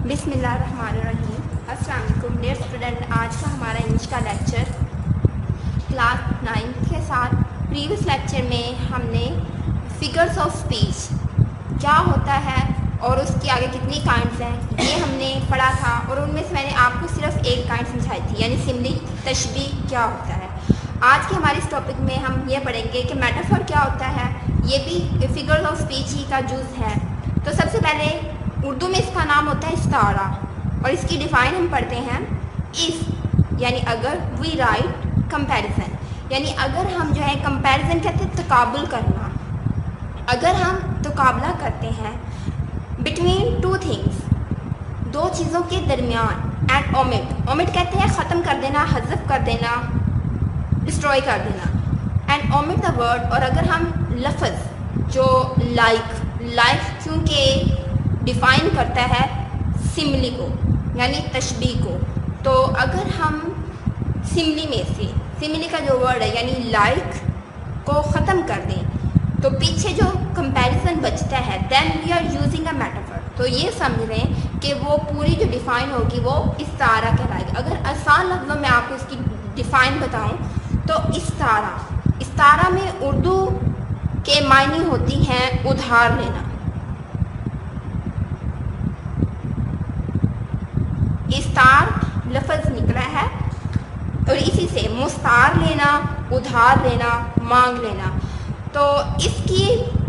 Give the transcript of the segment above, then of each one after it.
बिस्मिल्लाहिर्रहमानिर्रहीम। अस्सलाम वालेकुम डियर स्टूडेंट। आज का हमारा इंग्लिश का लेक्चर क्लास 9 के साथ प्रीवियस लेक्चर में हमने फिगर्स ऑफ स्पीच क्या होता है और उसके आगे कितनी काइंड्स हैं ये हमने पढ़ा था, और उनमें से मैंने आपको सिर्फ एक काइंड समझाई थी, यानी सिमिली तशबीह क्या होता है। आज के हमारे इस टॉपिक में हम ये पढ़ेंगे कि मेटाफर क्या होता है, ये भी फिगर्स ऑफ स्पीच ही का जुज़ है। तो सबसे पहले उर्दू में इसका नाम होता है इस्तारा, और इसकी डिफ़ाइन हम पढ़ते हैं इफ़, यानी अगर, वी राइट कंपैरिजन, यानी अगर हम जो है कंपैरिजन कहते हैं तकाबुल करना, अगर हम तकाबला करते हैं बिटवीन टू थिंग्स, दो चीज़ों के दरमियान, एंड ओमिट कहते हैं ख़त्म कर देना, हज़फ कर देना, डिस्ट्रॉय कर देना, एंड ओमिट द वर्ड। और अगर हम लफ्ज़ जो लाइक क्योंकि डिफ़ाइन करता है सिमिली को यानी तशबीह को, तो अगर हम सिमिली में से सिमिली का जो वर्ड है यानी लाइक को ख़त्म कर दें तो पीछे जो कंपैरिजन बचता है then we are using a metaphor. तो ये समझ लें कि वो पूरी जो डिफ़ाइन होगी वो इस्तारा कहलाएगी। अगर आसान लफ्ज़ों में आपको इसकी डिफ़ाइन बताऊं तो इस्तारा में उर्दू के मायने होती हैं उधार लेना। इस्तार लफ्ज़ निकला है और इसी से मुस्तार लेना, उधार लेना, मांग लेना। तो इसकी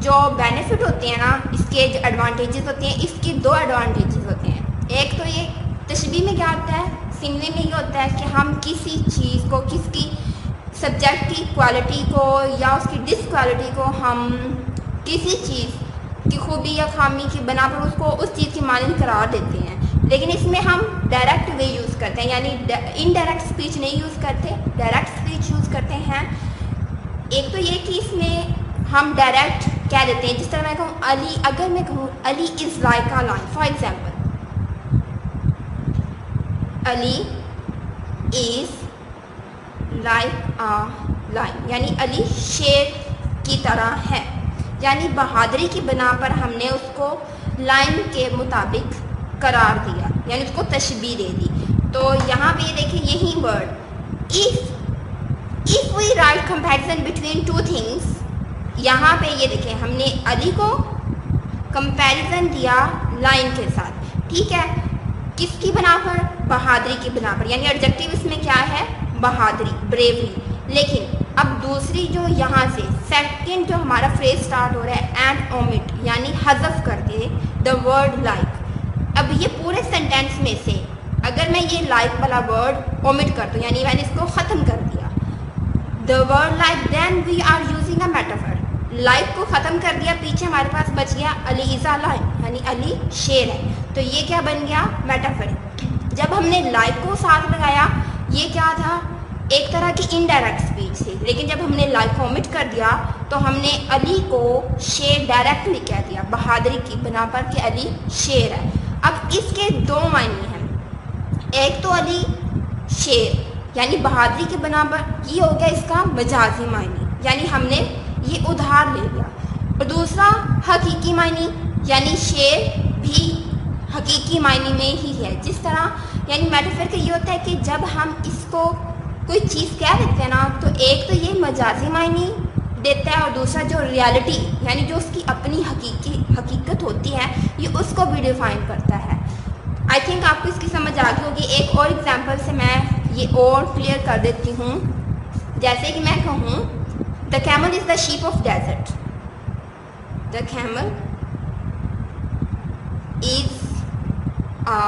जो बेनिफिट होते हैं ना, इसके जो एडवांटेजेस होते हैं, इसकी दो एडवांटेजेस होते हैं। एक तो ये तशबीह में क्या होता है, सिमिली में ये होता है कि हम किसी चीज़ को, किसकी सब्जेक्ट की क्वालिटी को या उसकी डिसक्वालिटी को हम किसी चीज़ की खूबी या खामी की बना पर उसको उस चीज़ की मानंद करार देते हैं। लेकिन इसमें हम डायरेक्ट वे यूज़ करते हैं, यानी इनडायरेक्ट स्पीच नहीं यूज़ करते, डायरेक्ट स्पीच यूज़ करते हैं। एक तो ये कि इसमें हम डायरेक्ट कह देते हैं, जिस तरह मैं कहूँ अली, अगर मैं कहूँ Ali is like a line, for example Ali is like a line, यानी अली शेर की तरह है, यानी बहादुरी की बना पर हमने उसको लाइन के मुताबिक करार दिया, यानी उसको तशबीह दे दी। तो यहाँ पे ये देखिए यही word if we write comparison between two things, यहाँ पे ये देखें हमने अली को कंपैरिजन दिया लाइन के साथ, ठीक है, किसकी बना पर, बहादुरी की बना पर, यानी एडजेक्टिव इसमें क्या है, बहादुरी, ब्रेवरी। लेकिन अब दूसरी जो यहाँ से सेकंड जो हमारा फ्रेज स्टार्ट हो रहा है एंड ओमिट, यानी हज़फ कर दे द वर्ड लाइक। अब ये पूरे सेंटेंस में से अगर मैं ये लाइक वाला वर्ड ओमिट कर दूँ, यानी मैंने इसको ख़त्म कर दिया, the word like, then we are using a metaphor. Like को ख़त्म कर दिया, पीछे हमारे पास बच गया अली इज़ अ लाइन, यानी अली शेर है। तो ये क्या बन गया, मेटाफर। जब हमने लाइक को साथ लगाया, ये क्या था, एक तरह की इनडायरेक्ट स्पीच थी। लेकिन जब हमने लाइक को ओमिट कर दिया तो हमने अली को शेर डायरेक्टली कह दिया, बहादुरी की बना पर कि अली शेर है। अब इसके दो मायने हैं, एक तो अली शेर यानी बहादुरी के बना पर, ये हो गया इसका मजाजी मायने, यानी हमने ये उधार ले लिया। और दूसरा हकीकी मायने, यानी शेर भी हकीकी मायने में ही है। जिस तरह यानी मेटाफर का ये होता है कि जब हम इसको कोई चीज़ कह देते हैं ना, तो एक तो ये मजाजी मायने देता है और दूसरा जो रियलिटी यानी जो उसकी अपनी हकीकत होती है ये उसको भी डिफाइन करता है। आई थिंक आपको इसकी समझ आ गई होगी। एक और एग्जांपल से मैं ये और क्लियर कर देती हूँ। जैसे कि मैं कहूँ the camel is the sheep of desert, the camel is a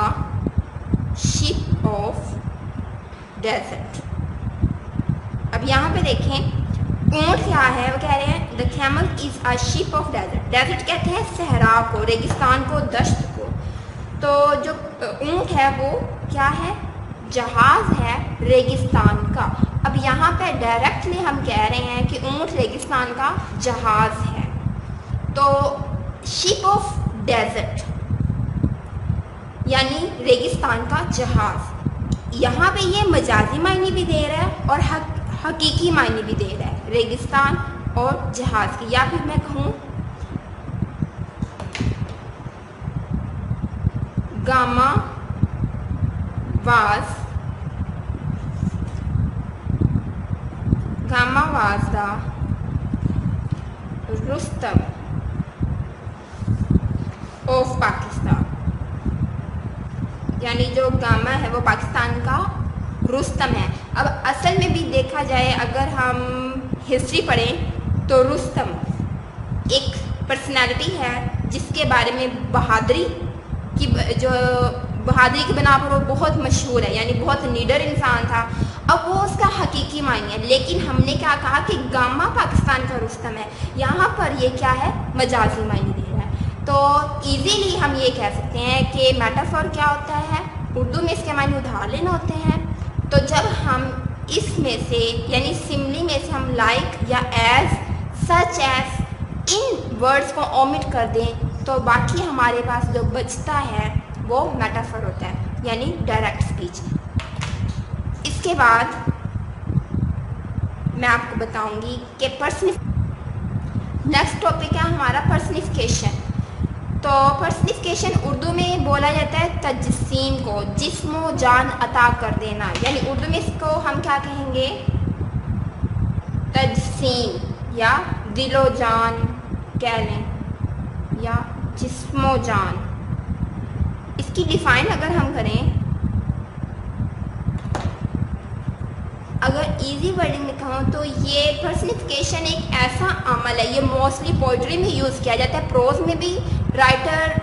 sheep of desert. अब यहाँ पे देखें ऊँट क्या है, वो कह रहे हैं the camel is a ship of desert. Desert कहते हैं सहरा को, रेगिस्तान को, दश्त को। तो जो ऊँट है वो क्या है, जहाज़ है रेगिस्तान का। अब यहाँ पे डायरेक्टली हम कह रहे हैं कि ऊँट रेगिस्तान का जहाज़ है। तो शिप ऑफ डेजर्ट यानी रेगिस्तान का जहाज़, यहाँ पे ये मजाजी मायने भी दे रहा है और हकीकी मायने भी दे रहा है, रेगिस्तान और जहाज़ की। या फिर मैं कहूँ gamma was the Rustam of Pakistan, यानी जो गामा है वो पाकिस्तान का रुस्तम है। अब असल में भी देखा जाए, अगर हम हिस्ट्री पढ़ें तो रुस्तम एक पर्सनालिटी है जिसके बारे में बहादुरी की बना पर वो बहुत मशहूर है, यानी बहुत निडर इंसान था। अब वो उसका हकीकी मायने है, लेकिन हमने क्या कहा कि गामा पाकिस्तान का रुस्तम है, यहाँ पर ये क्या है, मजाजी मायने दे रहा है। तो इजीली हम ये कह सकते हैं कि मेटाफोर क्या होता है, उर्दू में इसके मायने उधार लेना होते हैं। तो जब हम इसमें से यानी सिमिली में से हम लाइक या as, such as in words को ओमिट कर दें तो बाकी हमारे पास जो बचता है वो मेटाफोर होता है, यानी डायरेक्ट स्पीच। इसके बाद मैं आपको बताऊंगी कि नेक्स्ट टॉपिक है हमारा पर्सनिफिकेशन। तो पर्सनिफिकेशन उर्दू में बोला जाता है तजसीम को, जिस्मो जान अता कर देना, यानी उर्दू में इसको हम क्या कहेंगे, तजसीम या दिलो जान कह लें या जिस्मो जान। इसकी डिफाइन अगर हम करें, अगर इजी वर्डिंग में कहूँ तो ये पर्सनिफिकेशन एक ऐसा अमल है, ये मोस्टली पोइट्री में यूज़ किया जाता है, प्रोज में भी राइटर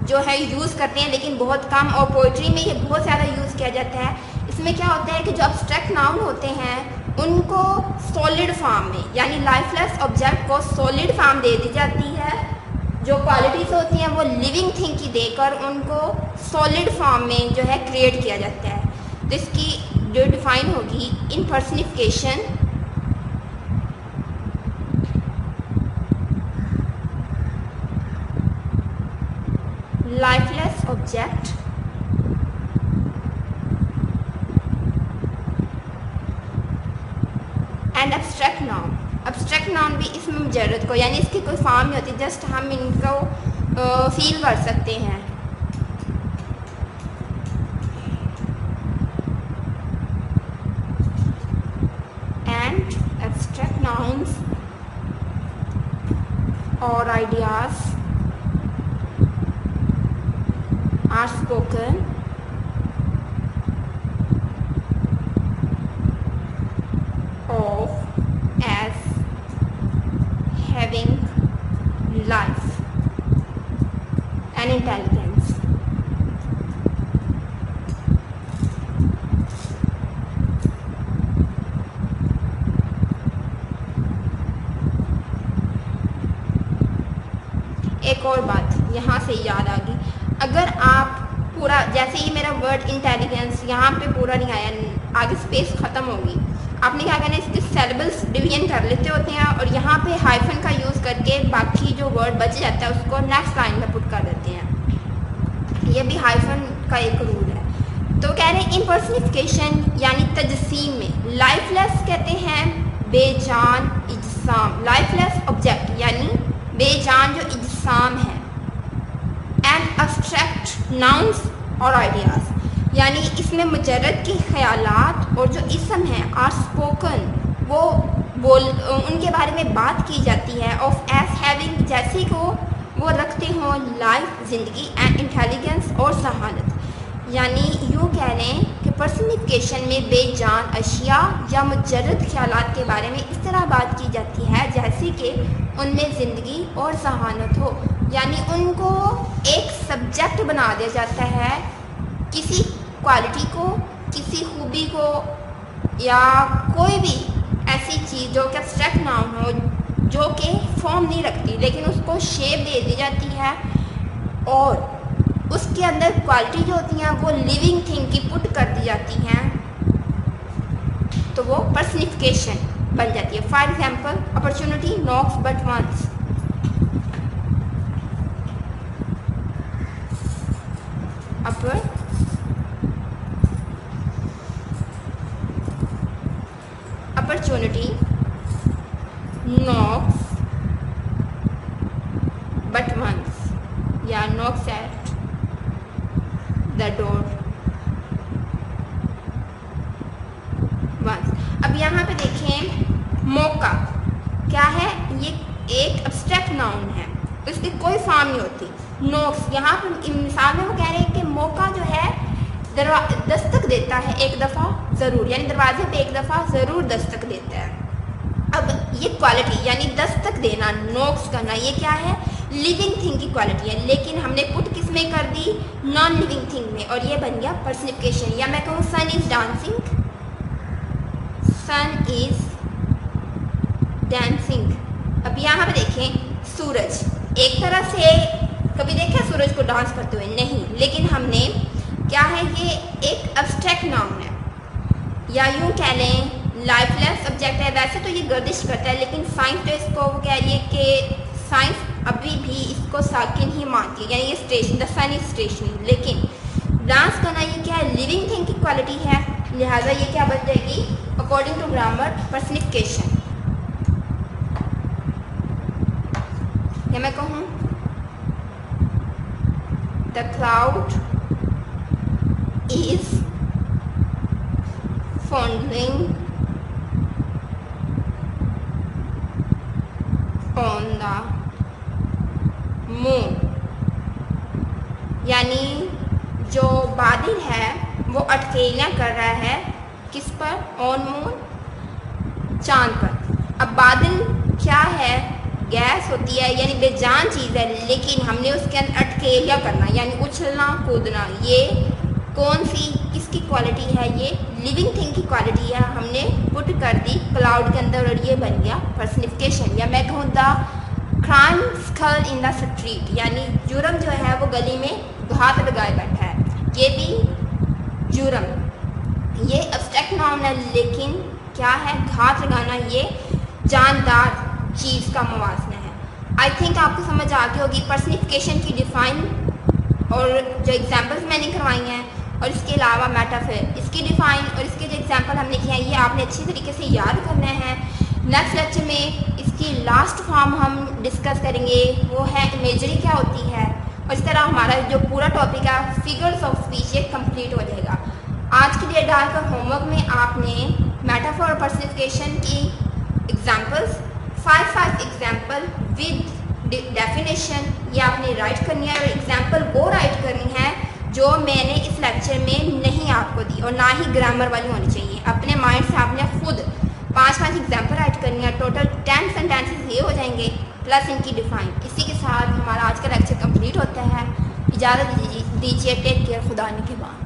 जो है यूज़ करते हैं लेकिन बहुत कम, और पोइट्री में ये बहुत ज़्यादा यूज़ किया जाता है। इसमें क्या होता है कि जो अब्स्ट्रैक्ट नाउन होते हैं उनको सॉलिड फॉर्म में, यानी लाइफलेस ऑब्जेक्ट को सॉलिड फॉर्म दे दी जाती है। जो क्वालिटीज़ होती हैं वो लिविंग थिंग की देकर उनको सॉलिड फॉर्म में जो है क्रिएट किया जाता है। तो इसकी जो डिफाइन होगी in personification, lifeless object and abstract noun. Abstract noun भी इसमें मुजर्रद को, यानी इसकी कोई फॉर्म नहीं होती, जस्ट हम इनको फील कर सकते हैं। एंड एब्स्ट्रैक्ट नाउन्स और ideas are spoken of as having life and intelligence. एक और बात यहाँ से याद आ गई, अगर आप पूरा, जैसे ही मेरा वर्ड इंटेलिजेंस यहाँ पे पूरा नहीं आया, आगे स्पेस ख़त्म होगी, आपने क्या करना है, इसके सेलेबल्स डिवीजन कर लेते होते हैं और यहाँ पे हाइफन का यूज़ करके बाकी जो वर्ड बच जाता है उसको नेक्स्ट लाइन में पुट कर देते हैं। ये भी हाइफन का एक रूल है। तो कह रहे हैं इन पर्सनिफिकेशन यानी तजसीम में लाइफलेस कहते हैं बेजान इज्साम, लाइफलेस ऑब्जेक्ट यानी बेजान जो इज्साम है, एंड एब्स्ट्रैक्ट नाउन्स और आइडियाज़, यानी इसमें मुजर्रद के ख्यालात और जो इसम हैं आर स्पोकन, वो उनके बारे में बात की जाती है, ऑफ एज हैविंग जैसे को वो रखते हों लाइफ ज़िंदगी, एंड इंटेलिजेंस और जहानत। यानी यूँ कह लें कि पर्सनिफिकेशन में बेजान अशिया या मुजर्रद ख्यालात के बारे में इस तरह बात की जाती है जैसे कि उनमें ज़िंदगी और जहानत हो, यानी उनको एक सब्जेक्ट बना दिया जाता है किसी क्वालिटी को, किसी खूबी को, या कोई भी ऐसी चीज़ जो कि एब्स्ट्रैक्ट नाउन हो, जो कि फॉर्म नहीं रखती लेकिन उसको शेप दे दी जाती है और उसके अंदर क्वालिटी जो होती हैं वो लिविंग थिंग की पुट कर दी जाती हैं, तो वो पर्सनिफिकेशन बन जाती है। For example, opportunity knocks but once, opportunity knocks but once या knocks at the door once. अब यहाँ पे देखें मौका क्या है, ये एक एब्स्ट्रैक्ट नाउन है, इसकी कोई फॉर्म नहीं होती। नोक्स, यहाँ पर मिसाल में वो कह रहे हैं कि मौका जो है दस्तक देता है एक दफ़ा ज़रूर, यानी दरवाजे पे एक दफ़ा ज़रूर दस्तक देता है। अब ये क्वालिटी यानी दस्तक देना, नोक्स करना, ये क्या है, लिविंग थिंग की क्वालिटी है, लेकिन हमने पुट किस में कर दी, नॉन लिविंग थिंग में, और ये बन गया पर्सनिफिकेशन। या मैं कहूँ sun is dancing, sun is dancing. अब यहाँ पे देखें सूरज, एक तरह से कभी देखा सूरज को डांस करते हुए नहीं, लेकिन हमने क्या है, ये एक एब्स्ट्रैक्ट नाउन है, या यूँ कह लें लाइफलेस सब्जेक्ट है। वैसे तो ये गर्दिश करता है, लेकिन साइंस जो इसको वो कह रही है कि साइंस अभी भी इसको साकिन ही मानती है, यानी ये station, the sun is stationary. लेकिन डांस करना ये क्या है, लिविंग थिंग की क्वालिटी है, लिहाजा ये क्या बन जाएगी अकॉर्डिंग टू ग्रामर पर्सनिफिकेशन। या मैं कहूँ the cloud is fondling on the moon, यानी जो बादल है वो अटकेलियाँ कर रहा है किस पर, ऑन मून, चांद पर। अब बादल क्या है, गैस होती है, यानी बेजान चीज़ है, लेकिन हमने उसके अंदर अटकेलियाँ करना यानी उछलना कूदना, ये कौन सी किसकी क्वालिटी है, ये लिविंग थिंग की क्वालिटी है, हमने पुट कर दी क्लाउड के अंदर, और ये बन गया पर्सनिफिकेशन। या मैं कहूँ the crime skulk in the street, यानी जुर्म जो है वो गली में घात लगाए बैठा है, ये भी जुर्म, ये एब्स्ट्रैक्ट नाउन है, लेकिन क्या है, घात लगाना, ये जानदार चीज़ का मुवाजना है। आई थिंक आपको समझ आ गई होगी पर्सनिफिकेशन की डिफाइन, और जो एग्जांपल्स मैंने करवाई हैं, और इसके अलावा मेटाफर, इसकी डिफाइन और इसके जो एग्जांपल हमने किए हैं, ये आपने अच्छी तरीके से याद करना है। नेक्स्ट लेक्चर में इसकी लास्ट फॉर्म हम डिस्कस करेंगे, वो है इमेजरी क्या होती है, और इस तरह हमारा जो पूरा टॉपिक है फिगर्स ऑफ स्पीच ये कंप्लीट हो जाएगा। आज की डेट डालकर होमवर्क में आपने मेटाफर और पर्सनिफिकेशन की एग्जाम्पल्स 5 एग्जाम्पल विद डेफिनेशन ये आपने राइट करनी है, और एग्जाम्पल वो राइट करनी है जो मैंने इस लेक्चर में नहीं आपको दी, और ना ही ग्रामर वाली होनी चाहिए। अपने माइंड से आपने खुद 5 एग्जाम्पल राइट करनी है, टोटल 10 सेंटेंसेस ये हो जाएंगे प्लस इनकी डिफाइन। इसी के साथ हमारा आज का लेक्चर कंप्लीट होता है। इजाज़त दीजिए, टेक केयर, खुदा ने के बाद।